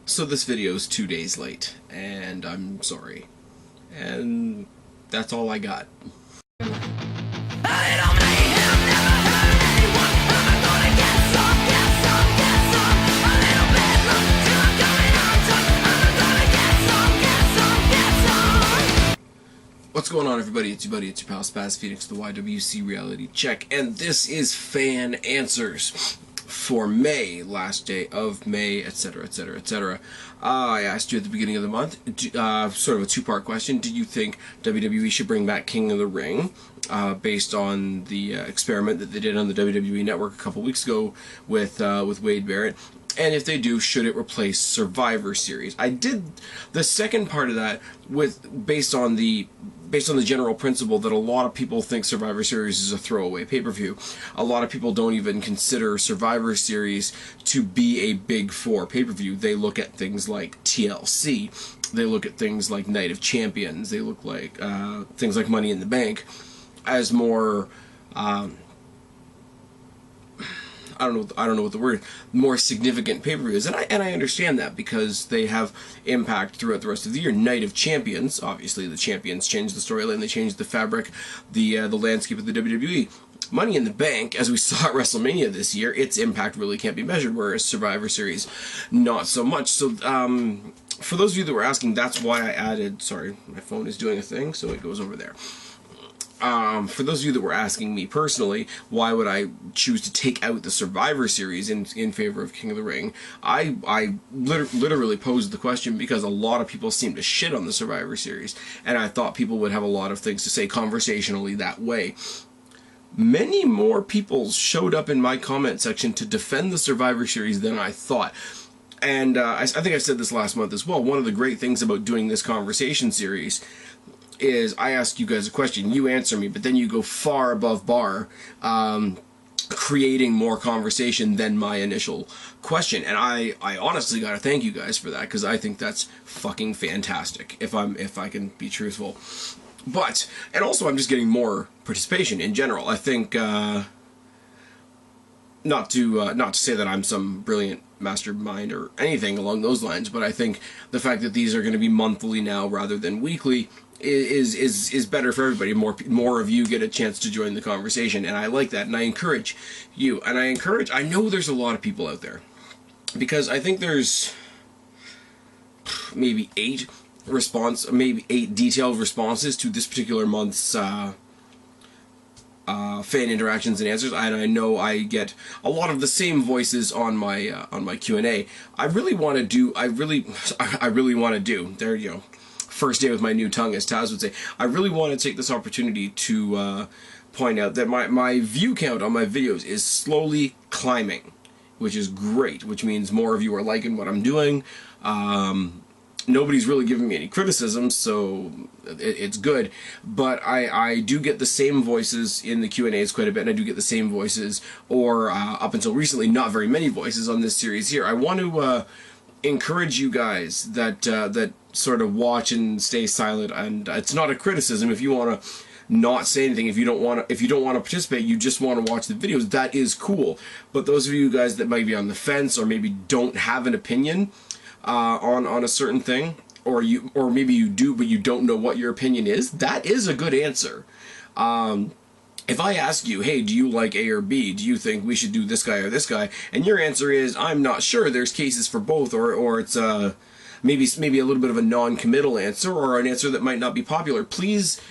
So this video is 2 days late, and I'm sorry. And that's all I got. What's going on, everybody? It's your buddy, it's your pal Spaz Phoenix, the YWC Reality Check, and this is Fan Answers for May, last day of May, etc., etc., etc. I asked you at the beginning of the month, sort of a two-part question. Do you think WWE should bring back King of the Ring, based on the experiment that they did on the WWE Network a couple weeks ago with Wade Barrett? And if they do, should it replace Survivor Series? I did the second part of that based on the general principle that a lot of people think Survivor Series is a throwaway pay-per-view. A lot of people don't even consider Survivor Series to be a big four pay-per-view. They look at things like TLC. They look at things like Night of Champions. They look like things like Money in the Bank as more. I don't know what the word, more significant pay-per-views, and I understand that because they have impact throughout the rest of the year. Night of Champions, obviously the champions changed the storyline, they changed the fabric, the landscape of the WWE. Money in the Bank, as we saw at WrestleMania this year, its impact really can't be measured, whereas Survivor Series, not so much. So, for those of you that were asking, that's why I added, sorry, my phone is doing a thing, so it goes over there. For those of you that were asking me personally, why would I choose to take out the Survivor Series in favor of King of the Ring, I literally posed the question because a lot of people seem to shit on the Survivor Series, and I thought people would have a lot of things to say conversationally that way. Many more people showed up in my comment section to defend the Survivor Series than I thought. And I think I said this last month as well. One of the great things about doing this conversation series is I ask you guys a question, you answer me, but then you go far above bar, creating more conversation than my initial question. And I honestly gotta thank you guys for that, because I think that's fucking fantastic, if I can be truthful. But, and also I'm just getting more participation in general. I think, not to say that I'm some brilliant mastermind or anything along those lines, but I think the fact that these are going to be monthly now rather than weekly is better for everybody. More of you get a chance to join the conversation, and I like that, and I encourage you, and I know there's a lot of people out there, because I think there's maybe 8 detailed responses to this particular month's fan interactions and answers, and I know I get a lot of the same voices on my Q&A. I really want to do. There you go. First day with my new tongue, as Taz would say. I really want to take this opportunity to point out that my view count on my videos is slowly climbing, which is great, which means more of you are liking what I'm doing. Nobody's really giving me any criticism, so it's good. But I do get the same voices in the Q&As quite a bit, and I do get the same voices, or up until recently, not very many voices on this series here. I want to encourage you guys that sort of watch and stay silent, and it's not a criticism. If you want to not say anything, if you don't want to participate, you just want to watch the videos, that is cool. But those of you guys that might be on the fence, or maybe don't have an opinion on a certain thing, or maybe you do but you don't know what your opinion is, that is a good answer. If I ask you, hey, do you like A or B? Do you think we should do this guy or this guy? And your answer is, I'm not sure, there's cases for both, or it's maybe a little bit of a non-committal answer, or an answer that might not be popular. Please,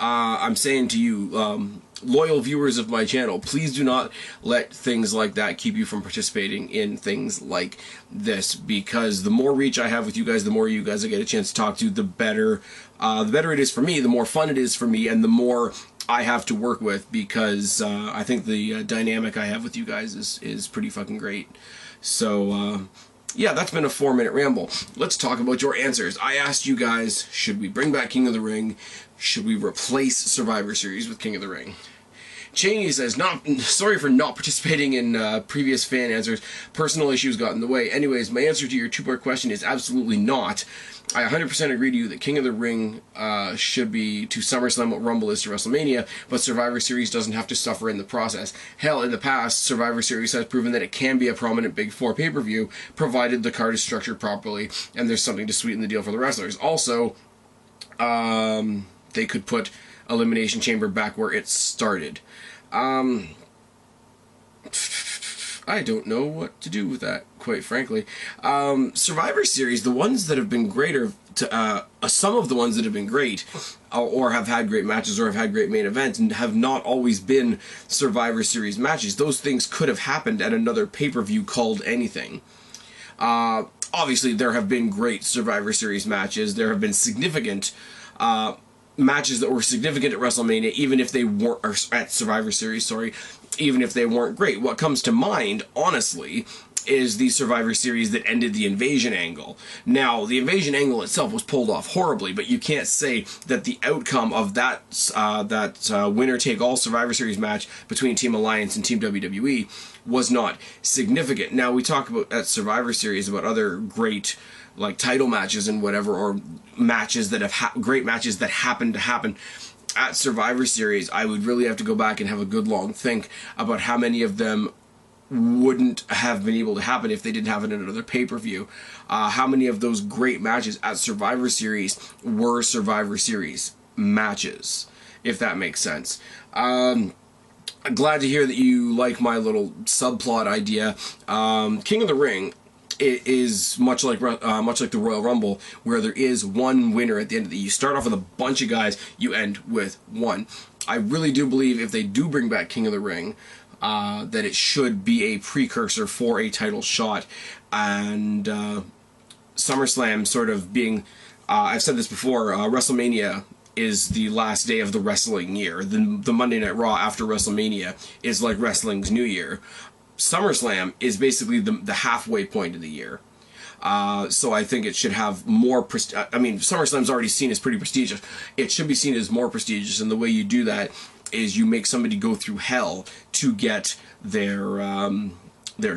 I'm saying to you, loyal viewers of my channel, please do not let things like that keep you from participating in things like this, because the more reach I have with you guys, the more you guys I get a chance to talk to, the better it is for me, the more fun it is for me, and the more I have to work with, because I think the dynamic I have with you guys is pretty fucking great. So yeah, that's been a 4-minute ramble. Let's talk about your answers. I asked you guys, should we bring back King of the Ring? Should we replace Survivor Series with King of the Ring? Cheney says, sorry for not participating in previous fan answers. Personal issues got in the way. Anyways, my answer to your two-part question is absolutely not. I 100% agree to you that King of the Ring should be to SummerSlam what Rumble is to WrestleMania, but Survivor Series doesn't have to suffer in the process. Hell, in the past, Survivor Series has proven that it can be a prominent Big Four pay-per-view, provided the card is structured properly and there's something to sweeten the deal for the wrestlers. Also, they could put Elimination Chamber back where it started. I don't know what to do with that, quite frankly. Survivor Series, the ones that have been great are some of the ones that have been great, or have had great matches, or have had great main events, and have not always been Survivor Series matches. Those things could have happened at another pay-per-view called anything. Obviously, there have been great Survivor Series matches. There have been significant matches that were significant at WrestleMania, even if they weren't, or at Survivor Series, sorry, even if they weren't great. What comes to mind, honestly, is the Survivor Series that ended the Invasion angle. Now, the Invasion angle itself was pulled off horribly, but you can't say that the outcome of that winner-take-all Survivor Series match between Team Alliance and Team WWE was not significant. Now, we talk about at Survivor Series about other great like title matches and whatever, or matches that have great matches that happen to happen at Survivor Series. I would really have to go back and have a good long think about how many of them wouldn't have been able to happen if they didn't have it in another pay-per-view. How many of those great matches at Survivor Series were Survivor Series matches, if that makes sense. I'm glad to hear that you like my little subplot idea. King of the Ring, it is much like the Royal Rumble, where there is one winner at the end of the. You start off with a bunch of guys, you end with one. I really do believe if they do bring back King of the Ring, that it should be a precursor for a title shot, and SummerSlam sort of being. I've said this before. WrestleMania is the last day of the wrestling year. The Monday Night Raw after WrestleMania is like wrestling's New Year. SummerSlam is basically the halfway point of the year. So I think it should have more I mean, SummerSlam's already seen as pretty prestigious. It should be seen as more prestigious, and the way you do that is you make somebody go through hell to get their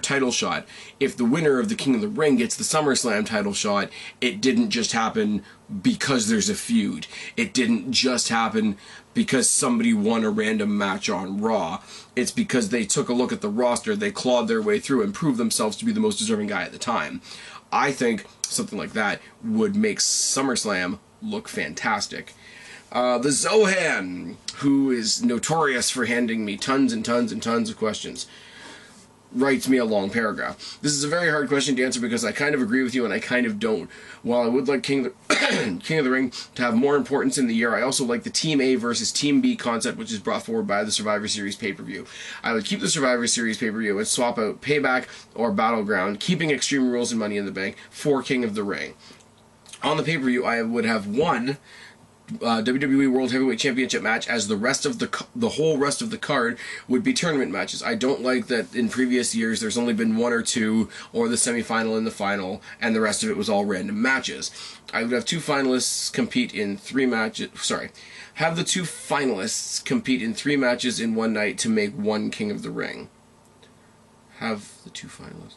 title shot. If the winner of the King of the Ring gets the SummerSlam title shot, it didn't just happen because there's a feud. It didn't just happen because somebody won a random match on Raw. It's because they took a look at the roster, they clawed their way through and proved themselves to be the most deserving guy at the time. I think something like that would make SummerSlam look fantastic. The Zohan, who is notorious for handing me tons and tons and tons of questions, writes me a long paragraph. This is a very hard question to answer because I kind of agree with you and I kind of don't. While I would like King of the Ring to have more importance in the year, I also like the Team A versus Team B concept, which is brought forward by the Survivor Series pay-per-view. I would keep the Survivor Series pay-per-view and swap out Payback or Battleground, keeping Extreme Rules and Money in the Bank for King of the Ring. On the pay-per-view, I would have one WWE World Heavyweight Championship match, as the rest of the whole rest of the card would be tournament matches. I don't like that in previous years there's only been one or two, or the semifinal and the final, and the rest of it was all random matches. I would have two finalists compete in three matches. Sorry, have the two finalists compete in 3 matches in one night to make one King of the Ring. Have the two finalists.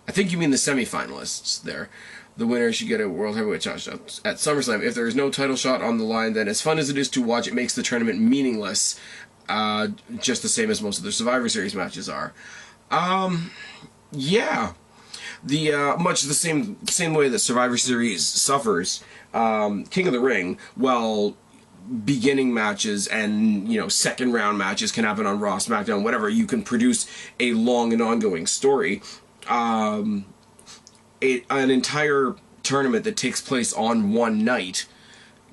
I think you mean the semifinalists there. The winner should get a World Heavyweight Championship at SummerSlam. If there is no title shot on the line, then as fun as it is to watch, it makes the tournament meaningless, just the same as most of the Survivor Series matches are. Yeah. Much the same way that Survivor Series suffers, King of the Ring, well, beginning matches and, second round matches can happen on Raw, SmackDown, whatever. You can produce a long and ongoing story. An entire tournament that takes place on one night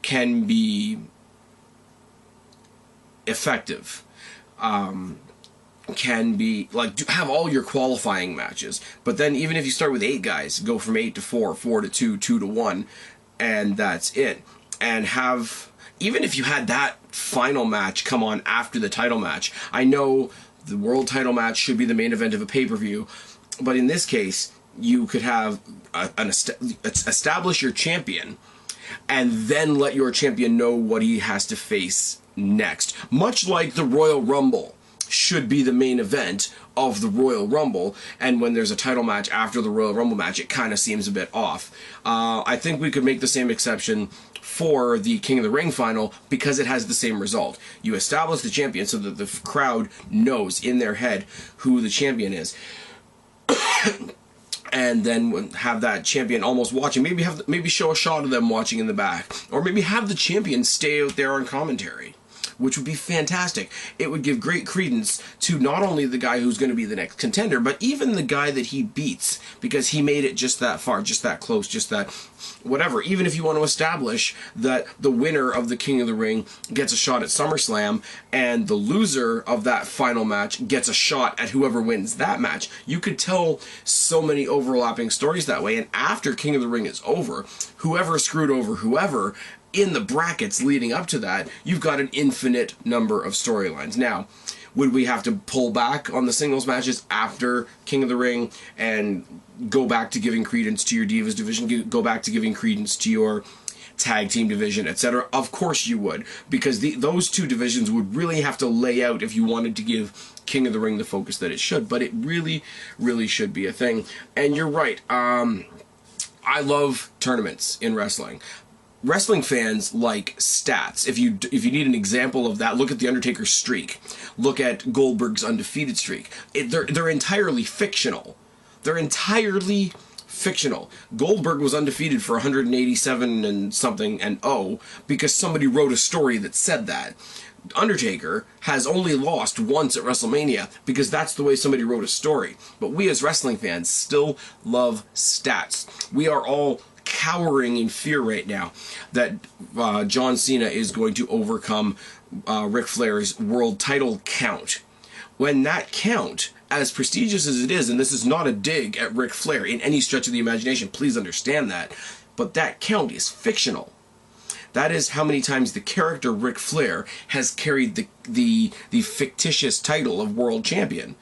can be effective. Can be have all your qualifying matches, but then even if you start with 8 guys, go from 8 to 4, 4 to 2, 2 to 1, and that's it. And even if you had that final match come on after the title match, I know the world title match should be the main event of a pay-per-view, but in this case, you could have establish your champion, and then let your champion know what he has to face next. Much like the Royal Rumble should be the main event of the Royal Rumble, and when there's a title match after the Royal Rumble match, it kind of seems a bit off. I think we could make the same exception for the King of the Ring final because it has the same result. You establish the champion so that the crowd knows in their head who the champion is. And then have that champion almost watching. Maybe show a shot of them watching in the back. Or maybe have the champion stay out there on commentary, which would be fantastic. It would give great credence to not only the guy who's going to be the next contender, but even the guy that he beats, because he made it just that far, just that close, just that whatever. Even if you want to establish that the winner of the King of the Ring gets a shot at SummerSlam, and the loser of that final match gets a shot at whoever wins that match, you could tell so many overlapping stories that way. And after King of the Ring is over, whoever screwed over whoever, in the brackets leading up to that, you've got an infinite number of storylines. Now, would we have to pull back on the singles matches after King of the Ring and go back to giving credence to your Divas division, go back to giving credence to your tag team division, etc.? Of course you would, because those two divisions would really have to lay out if you wanted to give King of the Ring the focus that it should. But it really, really should be a thing. And you're right. I love tournaments in wrestling. Wrestling fans like stats. If you need an example of that, look at The Undertaker's streak. Look at Goldberg's undefeated streak. They're entirely fictional. They're entirely fictional. Goldberg was undefeated for 187 and something and because somebody wrote a story that said that. Undertaker has only lost once at WrestleMania because that's the way somebody wrote a story. But we as wrestling fans still love stats. We are all cowering in fear right now that John Cena is going to overcome Ric Flair's world title count. When that count, as prestigious as it is, and this is not a dig at Ric Flair in any stretch of the imagination, please understand that, but that count is fictional. That is how many times the character Ric Flair has carried the fictitious title of world champion.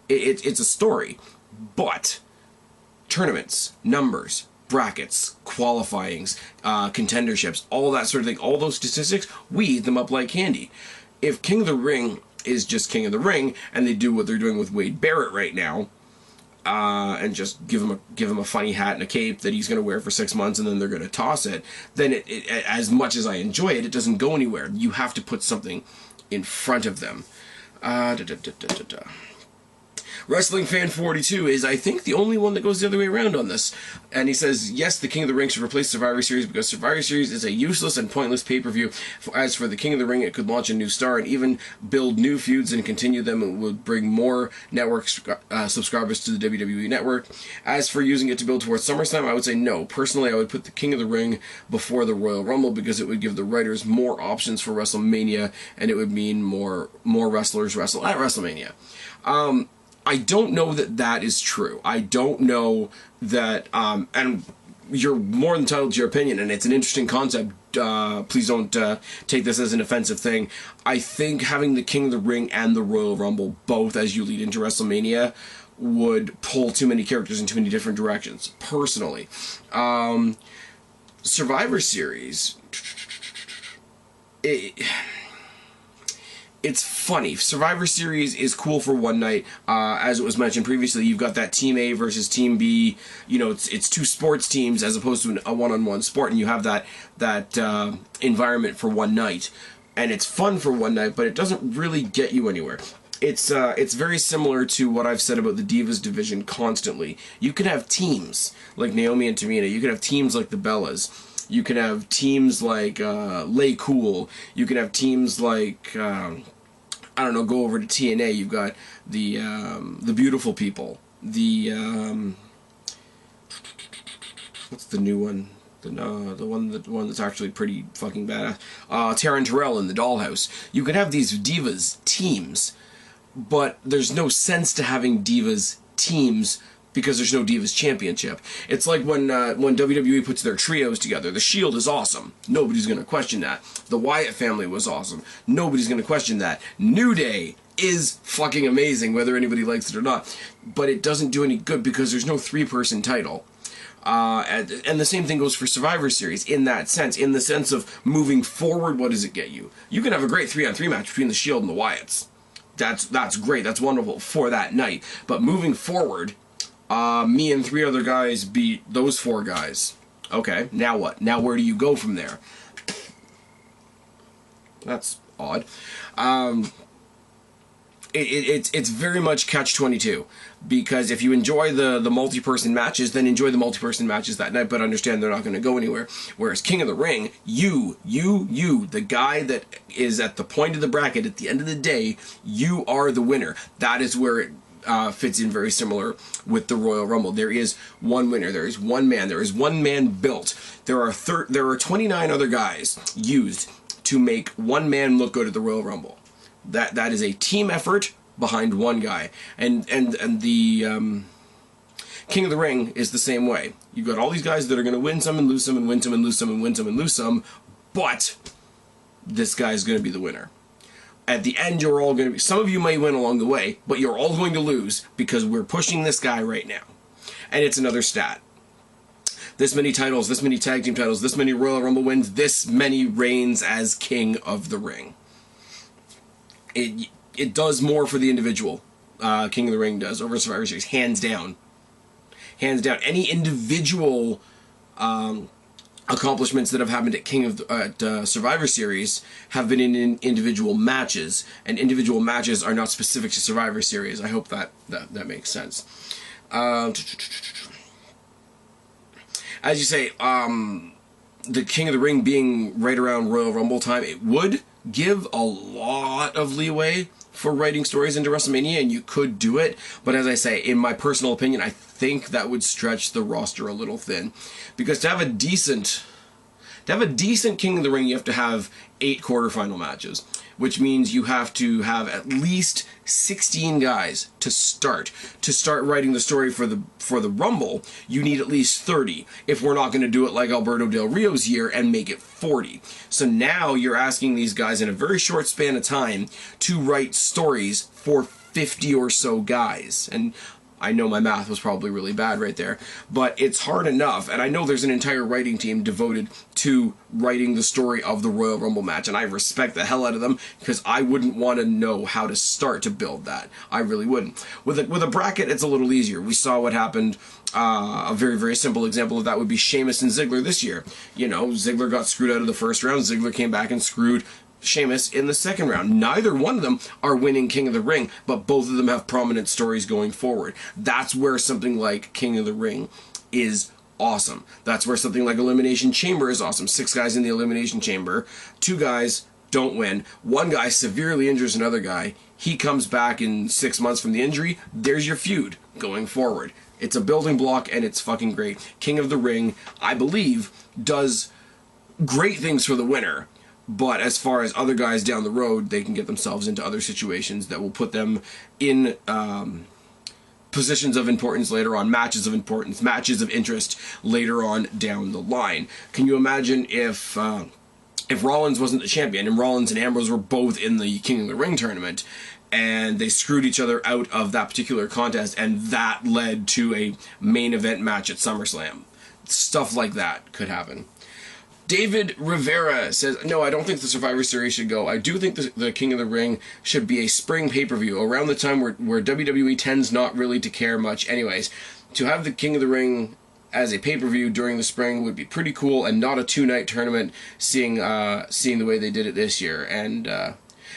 It's a story. But tournaments, numbers, brackets, qualifyings, contenderships, all that sort of thing, all those statistics, we eat them up like candy. If King of the Ring is just King of the Ring, and they do what they're doing with Wade Barrett right now, and just give him a funny hat and a cape that he's going to wear for 6 months, and then they're going to toss it, then it, as much as I enjoy it, it doesn't go anywhere. You have to put something in front of them. Wrestling Fan 42 is, I think, the only one that goes the other way around on this. And he says, yes, the King of the Ring should replace Survivor Series because Survivor Series is a useless and pointless pay-per-view. As for the King of the Ring, it could launch a new star and even build new feuds and continue them. It would bring more network subscribers to the WWE network. As for using it to build towards SummerSlam, I would say no. Personally, I would put the King of the Ring before the Royal Rumble because it would give the writers more options for WrestleMania, and it would mean more wrestlers wrestle at WrestleMania. I don't know that is true. I don't know that, and you're more than entitled to your opinion, and it's an interesting concept. Please don't take this as an offensive thing. I think having the King of the Ring and the Royal Rumble both as you lead into WrestleMania would pull too many characters in too many different directions, personally. Survivor Series... It's funny. Survivor Series is cool for one night. As it was mentioned previously, you've got that Team A versus Team B. You know, it's two sports teams as opposed to a one-on-one sport, and you have that environment for one night. And it's fun for one night, but it doesn't really get you anywhere. It's very similar to what I've said about the Divas division constantly. You can have teams like Naomi and Tamina. You can have teams like the Bellas. You can have teams like Lay Cool. You can have teams like I don't know. Go over to TNA. You've got the Beautiful People. What's the new one? The one that's actually pretty fucking badass. Taryn Terrell in the Dollhouse. You can have these divas teams, but there's no sense to having divas teams because there's no Divas Championship. It's like when WWE puts their trios together. The Shield is awesome. Nobody's going to question that. The Wyatt family was awesome. Nobody's going to question that. New Day is fucking amazing, whether anybody likes it or not. But it doesn't do any good because there's no three-person title. And the same thing goes for Survivor Series in that sense. In the sense of moving forward, what does it get you? You can have a great 3-on-3 match between the Shield and the Wyatts. That's great. That's wonderful for that night. But moving forward, me and 3 other guys beat those 4 guys. Okay, now what? Now where do you go from there? That's odd. It's very much catch-22, because if you enjoy the multi-person matches, then enjoy the multi-person matches that night, but understand they're not going to go anywhere. Whereas King of the Ring, you, the guy that is at the point of the bracket at the end of the day, you are the winner. That is where it fits in very similar with the Royal Rumble. There is one winner. There is one man. There is one man built. There are 29 other guys used to make one man look good at the Royal Rumble. That is a team effort behind one guy, and the King of the Ring is the same way. You've got all these guys that are going to win some and lose some and win some and lose some and win some and lose some, but this guy's going to be the winner. At the end, you're all going to be. Some of you may win along the way, but you're all going to lose because we're pushing this guy right now, and it's another stat. This many titles, this many tag team titles, this many Royal Rumble wins, this many reigns as King of the Ring. It does more for the individual. King of the Ring does over Survivor Series, hands down. Hands down. Any individual accomplishments that have happened at Survivor Series have been in individual matches, and individual matches are not specific to Survivor Series. I hope that makes sense. As you say, the King of the Ring being right around Royal Rumble time, it would give a lot of leeway for writing stories into WrestleMania, and you could do it, but as I say, in my personal opinion, I think that would stretch the roster a little thin, because to have a decent King of the Ring, you have to have 8 quarterfinal matches, which means you have to have at least 16 guys to start writing the story for the Rumble. You need at least 30 if we're not going to do it like Alberto Del Rio's year and make it 40. So now you're asking these guys in a very short span of time to write stories for 50 or so guys. And I know my math was probably really bad right there, but it's hard enough, and I know there's an entire writing team devoted to writing the story of the Royal Rumble match, and I respect the hell out of them, because I wouldn't want to know how to start to build that. I really wouldn't. With a bracket, it's a little easier. We saw what happened. A very, very simple example of that would be Sheamus and Ziggler this year. You know, Ziggler got screwed out of the first round. Ziggler came back and screwed Sheamus in the second round. Neither one of them are winning King of the Ring, but both of them have prominent stories going forward. That's where something like King of the Ring is awesome. That's where something like Elimination Chamber is awesome. 6 guys in the Elimination Chamber, 2 guys don't win, 1 guy severely injures another guy, he comes back in 6 months from the injury, there's your feud going forward. It's a building block, and it's fucking great. King of the Ring, I believe, does great things for the winner, but as far as other guys down the road, they can get themselves into other situations that will put them in positions of importance later on, matches of importance, matches of interest later on down the line. Can you imagine if Rollins wasn't the champion, and Rollins and Ambrose were both in the King of the Ring tournament, and they screwed each other out of that particular contest, and that led to a main event match at SummerSlam? Stuff like that could happen. David Rivera says, no, I don't think the Survivor Series should go. I do think the King of the Ring should be a spring pay-per-view, around the time where WWE tends not really to care much anyways. To have the King of the Ring as a pay-per-view during the spring would be pretty cool, and not a 2-night tournament, seeing the way they did it this year. And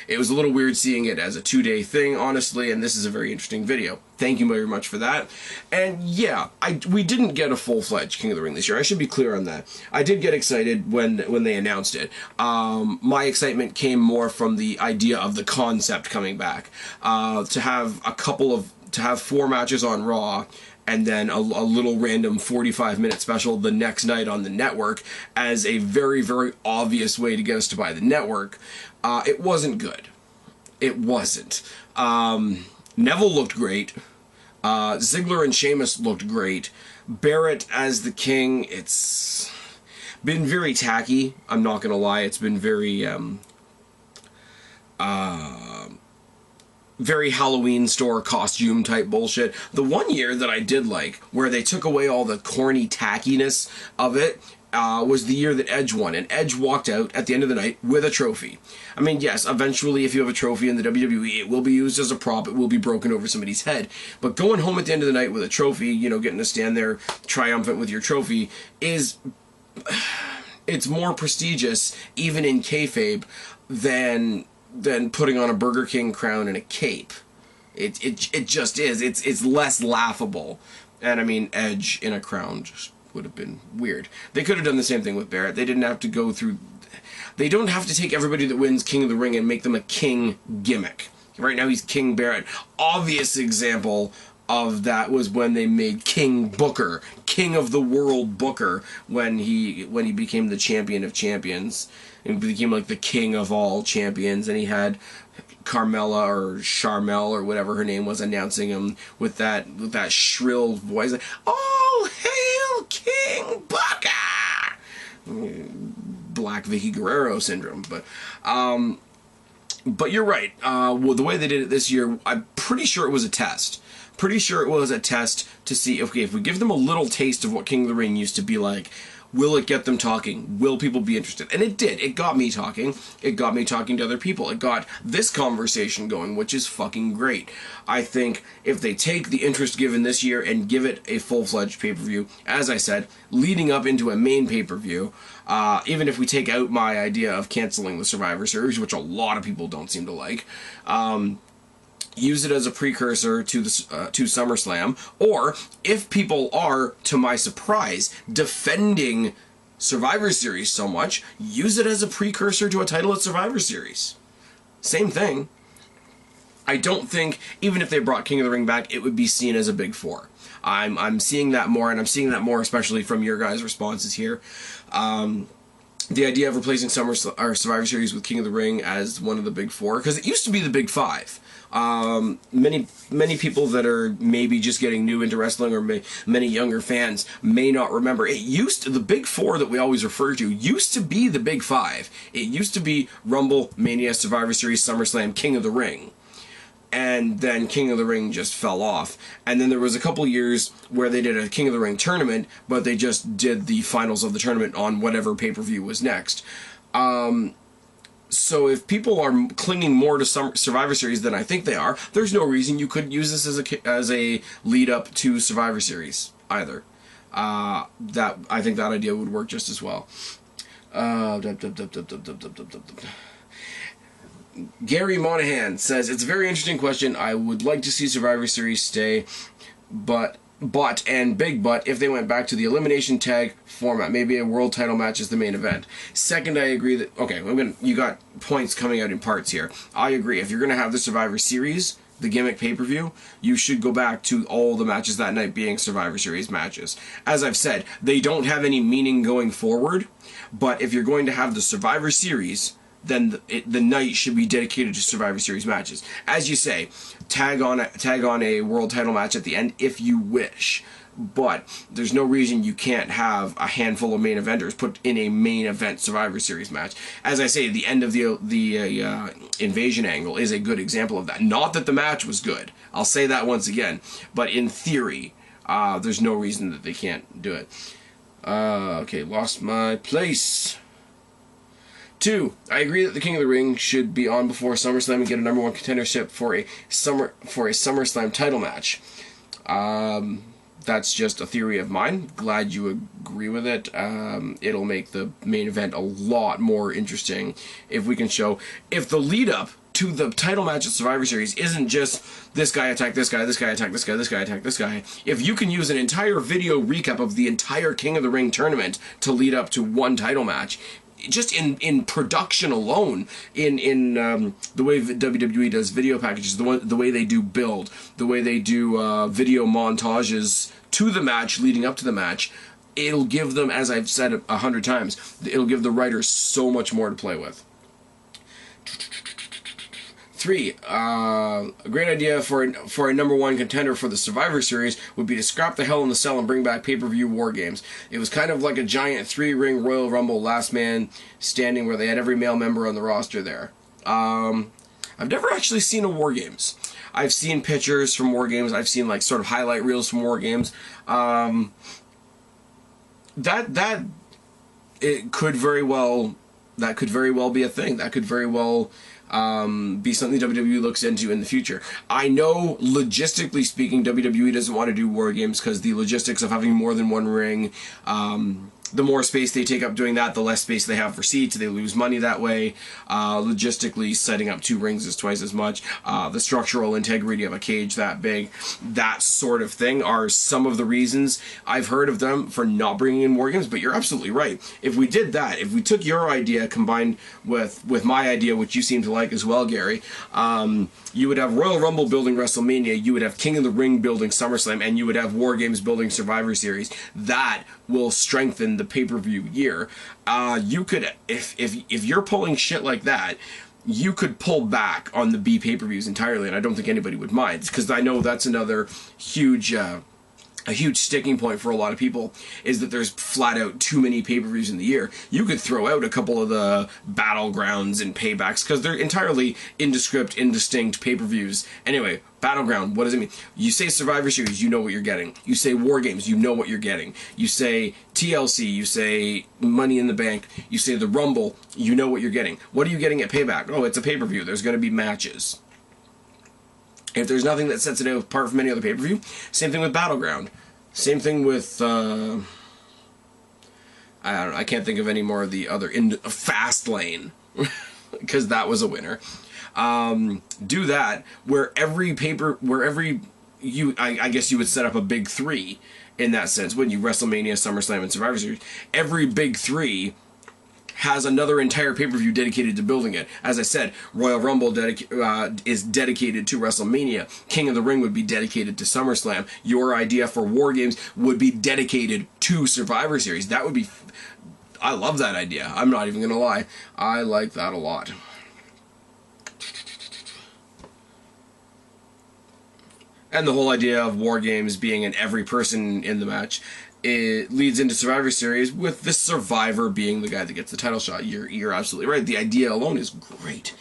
it was a little weird seeing it as a 2-day thing, honestly, and this is a very interesting video. Thank you very much for that. And yeah, we didn't get a full-fledged King of the Ring this year. I should be clear on that. I did get excited when they announced it. My excitement came more from the idea of the concept coming back. To have 4 matches on Raw, and then a little random 45-minute special the next night on the network as a very, very obvious way to get us to buy the network. It wasn't good. It wasn't. Neville looked great. Ziggler and Sheamus looked great. Barrett as the King, it's been very tacky. I'm not going to lie. It's been very very Halloween store costume type bullshit. The one year that I did like, where they took away all the corny tackiness of it, was the year that Edge won, and Edge walked out at the end of the night with a trophy. I mean, yes, eventually if you have a trophy in the WWE, it will be used as a prop, it will be broken over somebody's head, but going home at the end of the night with a trophy, you know, getting to stand there triumphant with your trophy is... it's more prestigious, even in kayfabe, than putting on a Burger King crown and a cape. It just is. It's less laughable. And I mean, Edge in a crown just would have been weird. They could have done the same thing with Barrett. They didn't have to go through... They don't have to take everybody that wins King of the Ring and make them a king gimmick. Right now he's King Barrett. Obvious example of that was when they made King Booker, King of the World Booker, when he became the champion of champions. And became like the king of all champions. And he had Carmella or Charmel or whatever her name was announcing him with that shrill voice. Like, "All hail King Booker!" Black Vicky Guerrero syndrome. But you're right. Well, the way they did it this year, I'm pretty sure it was a test. Pretty sure it was a test to see, okay, if we give them a little taste of what King of the Ring used to be like, will it get them talking? Will people be interested? And it did. It got me talking. It got me talking to other people. It got this conversation going, which is fucking great. I think if they take the interest given this year and give it a full-fledged pay-per-view, as I said, leading up into a main pay-per-view, even if we take out my idea of canceling the Survivor Series, which a lot of people don't seem to like, use it as a precursor to SummerSlam, or if people are, to my surprise, defending Survivor Series so much, use it as a precursor to a title at Survivor Series. Same thing. I don't think, even if they brought King of the Ring back, it would be seen as a big four. I'm seeing that more, and I'm seeing that more especially from your guys' responses here. The idea of replacing Survivor Series with King of the Ring as one of the big four, because it used to be the big five. Many people that are maybe just getting new into wrestling, or many younger fans, may not remember. The big four that we always refer to used to be the big five. It used to be Rumble, Mania, Survivor Series, SummerSlam, King of the Ring. And then King of the Ring just fell off. And then there was a couple years where they did a King of the Ring tournament, but they just did the finals of the tournament on whatever pay-per-view was next. So if people are clinging more to Survivor Series than I think they are, there's no reason you couldn't use this as a lead-up to Survivor Series either. I think that idea would work just as well. Gary Monahan says, it's a very interesting question. I would like to see Survivor Series stay, but if they went back to the elimination tag format, maybe a world title match is the main event. Second, I agree that, okay, you got points coming out in parts here. I agree. If you're going to have the Survivor Series, the gimmick pay-per-view, you should go back to all the matches that night being Survivor Series matches. As I've said, they don't have any meaning going forward, but if you're going to have the Survivor Series, then the night should be dedicated to Survivor Series matches. As you say, tag on a world title match at the end if you wish, but there's no reason you can't have a handful of main eventers put in a main event Survivor Series match. As I say, the end of the invasion angle is a good example of that. Not that the match was good. I'll say that once again, but in theory, there's no reason that they can't do it. Okay, lost my place. 2, I agree that the King of the Ring should be on before SummerSlam and get a number one contendership for a SummerSlam title match. That's just a theory of mine. Glad you agree with it. It'll make the main event a lot more interesting if we can show, if the lead up to the title match at Survivor Series isn't just this guy attacked this guy, this guy attacked this guy, this guy attacked this guy. If you can use an entire video recap of the entire King of the Ring tournament to lead up to one title match, just in production alone, in the way WWE does video packages, the way they do build, the way they do video montages to the match, leading up to the match, it'll give them, as I've said 100 times, it'll give the writers so much more to play with. 3, a great idea for a number one contender for the Survivor Series would be to scrap the Hell in the Cell and bring back pay-per-view War Games. It was kind of like a giant 3-ring Royal Rumble last man standing where they had every male member on the roster there. I've never actually seen a War Games. I've seen pictures from War Games. I've seen like sort of highlight reels from War Games. That it could very well, that could very well be a thing. That could very well be something WWE looks into in the future. I know, logistically speaking, WWE doesn't want to do War Games because the logistics of having more than one ring, the more space they take up doing that, the less space they have for seats. They lose money that way. Logistically, setting up 2 rings is twice as much. The structural integrity of a cage that big, that sort of thing are some of the reasons I've heard of them for not bringing in War Games. But you're absolutely right. If we did that, if we took your idea combined with my idea, which you seem to like as well, Gary, you would have Royal Rumble building WrestleMania, you would have King of the Ring building SummerSlam, and you would have War Games building Survivor Series. That will strengthen the pay-per-view year. You could, if you're pulling shit like that, you could pull back on the B pay-per-views entirely, and I don't think anybody would mind, because I know that's another huge a huge sticking point for a lot of people, is that there's flat out too many pay-per-views in the year. You could throw out a couple of the Battlegrounds and Paybacks because they're entirely indescript, indistinct pay-per-views. Anyway, Battleground, what does it mean? You say Survivor Series, you know what you're getting. You say War Games, you know what you're getting. You say TLC, you say Money in the Bank, you say the Rumble, you know what you're getting. What are you getting at Payback? Oh, it's a pay-per-view. There's going to be matches. If there's nothing that sets it out apart from any other pay-per-view, same thing with Battleground. Same thing with, I don't know, I can't think of any more of the other, Fastlane, because that was a winner. Do that, I guess you would set up a big 3 in that sense, wouldn't you? WrestleMania, SummerSlam, and Survivor Series. Every big 3 has another entire pay-per-view dedicated to building it. As I said, Royal Rumble is dedicated to WrestleMania. King of the Ring would be dedicated to SummerSlam. Your idea for War Games would be dedicated to Survivor Series. That would be... I love that idea. I'm not even going to lie. I like that a lot. And the whole idea of War Games being in every person in the match, it leads into Survivor Series with the survivor being the guy that gets the title shot. You're absolutely right. The idea alone is great.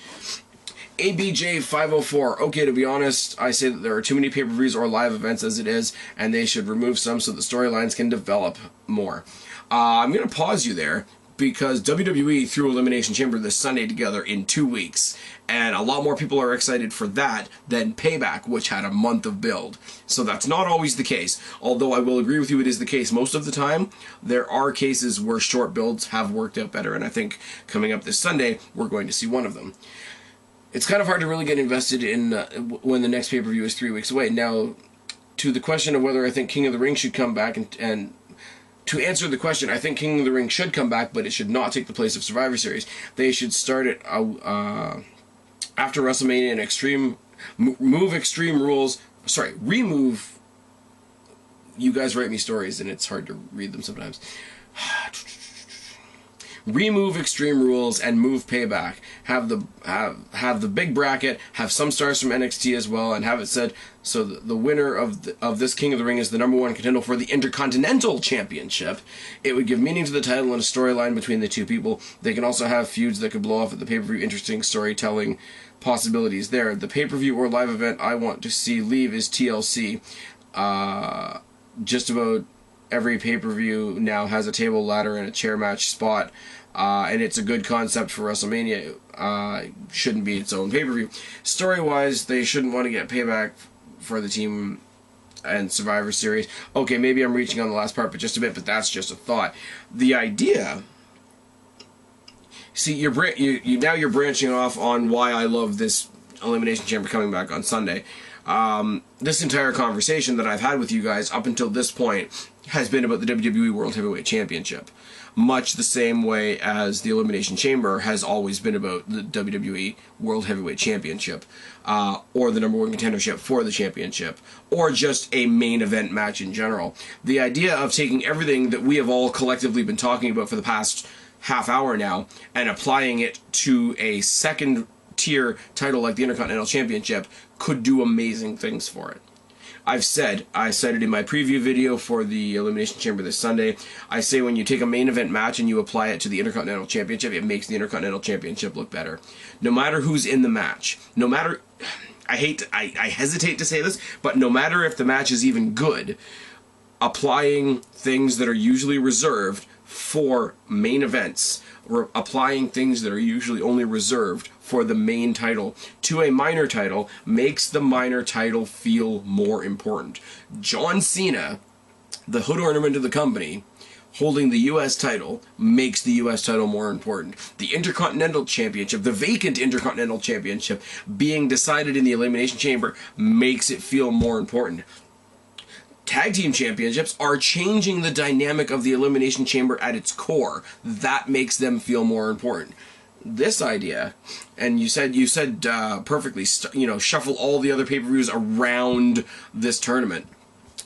ABJ504. Okay, to be honest, I say that there are too many pay-per-views or live events as it is, and they should remove some so the storylines can develop more. I'm going to pause you there, because WWE threw Elimination Chamber this Sunday together in 2 weeks, and a lot more people are excited for that than Payback, which had a month of build. So that's not always the case, although I will agree with you it is the case most of the time. There are cases where short builds have worked out better, and I think coming up this Sunday, we're going to see one of them. It's kind of hard to really get invested in when the next pay-per-view is 3 weeks away. Now, to the question of whether I think King of the Ring should come back and to answer the question, I think King of the Ring should come back, but it should not take the place of Survivor Series. They should start it after WrestleMania and remove... You guys write me stories, and it's hard to read them sometimes. Remove Extreme Rules and move Payback. Have the big bracket, have some stars from NXT as well, and have it said so the winner of this King of the Ring is the #1 contender for the Intercontinental Championship. It would give meaning to the title and a storyline between the two people. They can also have feuds that could blow off at the pay-per-view. Interesting storytelling possibilities there. The pay-per-view or live event I want to see leave is TLC. Just about every pay-per-view now has a table, ladder, and a chair match spot, and it's a good concept for WrestleMania. Shouldn't be its own pay-per-view. Story-wise, they shouldn't want to get Payback for the team and Survivor Series. Okay, maybe I'm reaching on the last part, but just a bit, but that's just a thought. The idea... See, now you're branching off on why I love this Elimination Chamber coming back on Sunday. This entire conversation that I've had with you guys up until this point has been about the WWE World Heavyweight Championship. Much the same way as the Elimination Chamber has always been about the WWE World Heavyweight Championship, or the #1 contendership for the championship, or just a main event match in general. The idea of taking everything that we have all collectively been talking about for the past half hour now and applying it to a second tier title like the Intercontinental Championship could do amazing things for it. I said it in my preview video for the Elimination Chamber this Sunday. I say when you take a main event match and you apply it to the Intercontinental Championship, it makes the Intercontinental Championship look better. No matter who's in the match, no matter... I hesitate to say this, but no matter if the match is even good, applying things that are usually reserved for main events, or applying things that are usually only reserved for the main title to a minor title makes the minor title feel more important. John Cena, the hood ornament of the company, holding the U.S. title makes the U.S. title more important. The Intercontinental Championship, the vacant Intercontinental Championship, being decided in the Elimination Chamber makes it feel more important. Tag Team Championships are changing the dynamic of the Elimination Chamber at its core. That makes them feel more important. This idea, and you said perfectly, shuffle all the other pay-per-views around this tournament,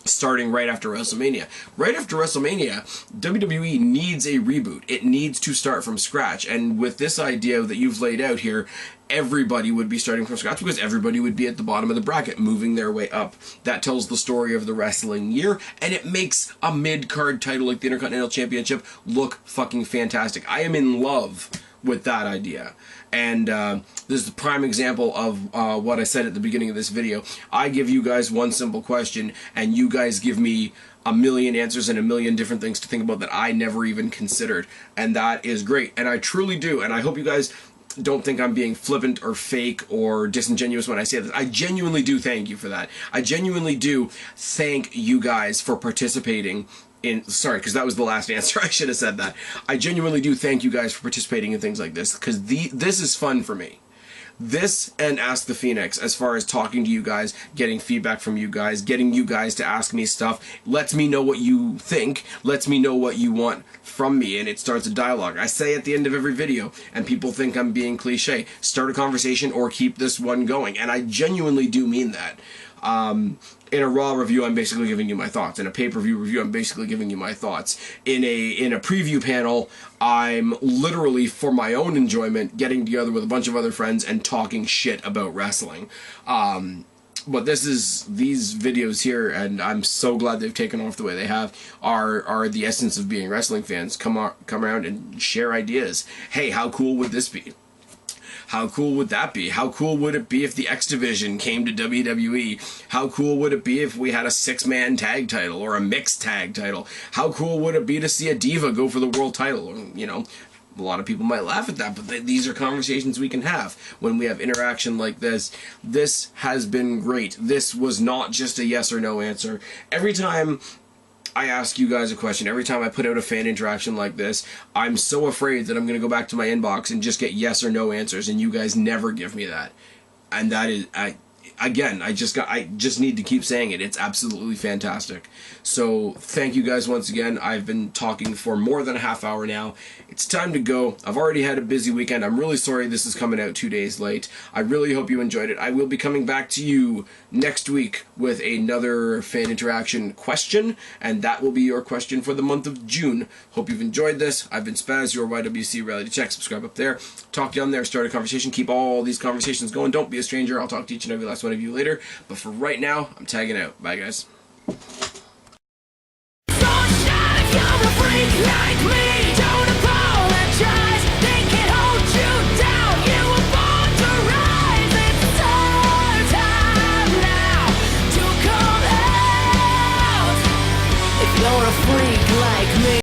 starting right after WrestleMania. Right after WrestleMania, WWE needs a reboot. It needs to start from scratch. And with this idea that you've laid out here, everybody would be starting from scratch because everybody would be at the bottom of the bracket, moving their way up. That tells the story of the wrestling year, and it makes a mid-card title like the Intercontinental Championship look fucking fantastic. I am in love with that idea. And this is the prime example of what I said at the beginning of this video. I give you guys one simple question, and you guys give me a million answers and a million different things to think about that I never even considered. And that is great. And I truly do. And I hope you guys don't think I'm being flippant or fake or disingenuous when I say this. I genuinely do thank you for that. I genuinely do thank you guys for participating in, sorry, because that was the last answer. I should have said that. I genuinely do thank you guys for participating in things like this, because this is fun for me. This and Ask the Phoenix, as far as talking to you guys, getting feedback from you guys, getting you guys to ask me stuff, lets me know what you think, lets me know what you want from me, and it starts a dialogue. I say at the end of every video, and people think I'm being cliche, start a conversation or keep this one going, and I genuinely do mean that. In a Raw review, I'm basically giving you my thoughts. In a pay-per-view review, I'm basically giving you my thoughts. In a preview panel, I'm literally, for my own enjoyment, getting together with a bunch of other friends and talking shit about wrestling. But these videos here, and I'm so glad they've taken off the way they have, are the essence of being wrestling fans. Come around and share ideas. Hey, how cool would this be? How cool would that be? How cool would it be if the X Division came to WWE? How cool would it be if we had a 6-man tag title or a mixed tag title? How cool would it be to see a diva go for the world title? You know, a lot of people might laugh at that, but these are conversations we can have when we have interaction like this. This has been great. This was not just a yes or no answer. Every time I ask you guys a question, every time I put out a fan interaction like this, I'm so afraid that I'm going to go back to my inbox and just get yes or no answers, and you guys never give me that. And that is, I just need to keep saying it. It's absolutely fantastic. So thank you guys once again. I've been talking for more than a half hour now. It's time to go. I've already had a busy weekend. I'm really sorry this is coming out 2 days late. I really hope you enjoyed it. I will be coming back to you next week with another fan interaction question, and that will be your question for the month of June. Hope you've enjoyed this. I've been Spaz, your YWC Reality Check. Subscribe up there. Talk down there. Start a conversation. Keep all these conversations going. Don't be a stranger. I'll talk to each and every last one of you later. But for right now, I'm tagging out. Bye, guys.